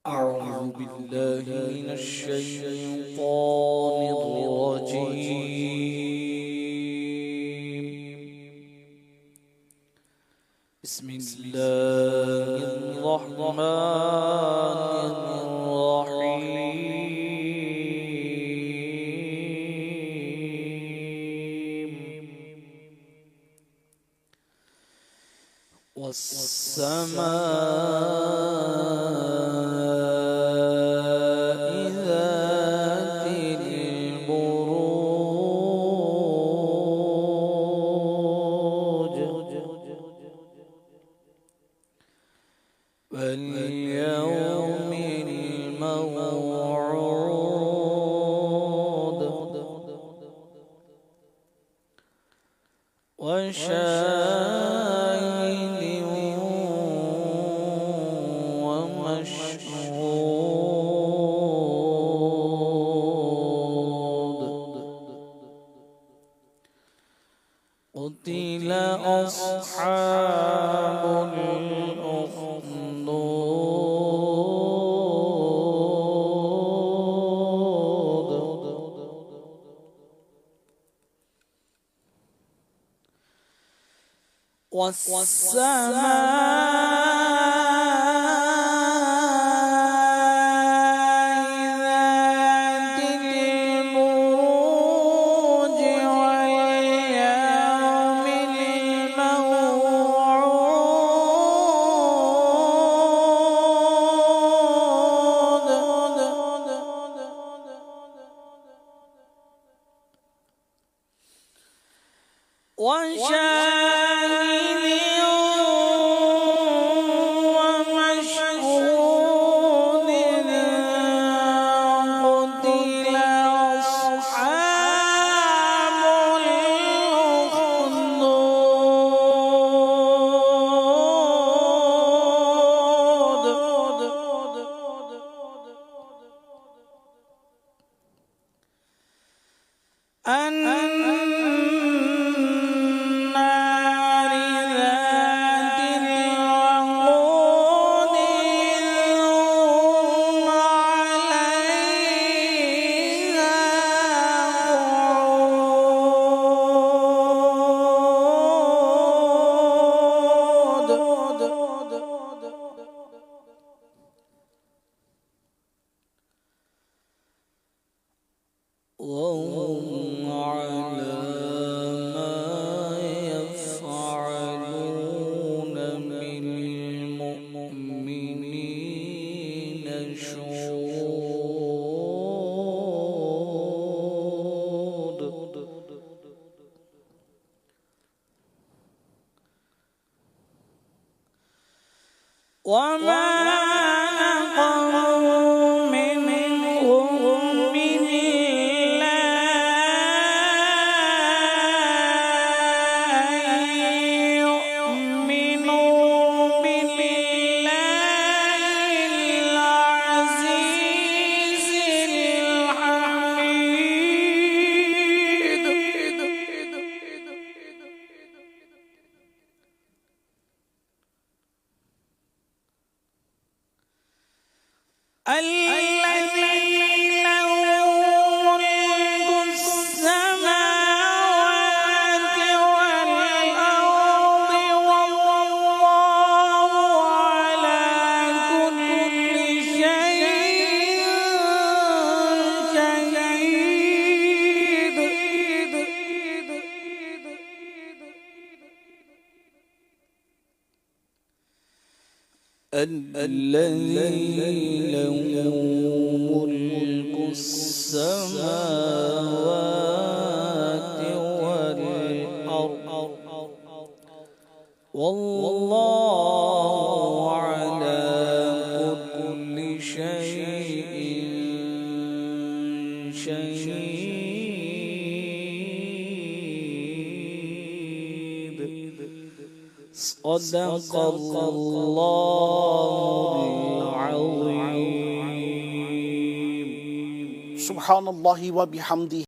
أعوذ بالله من الشيطان الرجيم. بسم الله الرحمن الرحيم. والسماء ذات البروج واليوم الموعود وشاهد ومشهود. قتل أصحاب الأخدود والسماء ذات البروج واليوم الموعود وشاهد ومشهود. قتل أصحاب الأخدود النار ذات الوقود إذ هم عليها قعود وهم على ما يفعلون بالمؤمنين شهود. وما نقموا منهم إلا أن يؤمنوا بالله العزيز الحميد الذي له ملك السماوات والأرض والله على كل شيء شهيد. الذي له ملك السماوات والأرض والله على كل شيء شهيد. صدق الله العظيم. سبحان الله وبحمده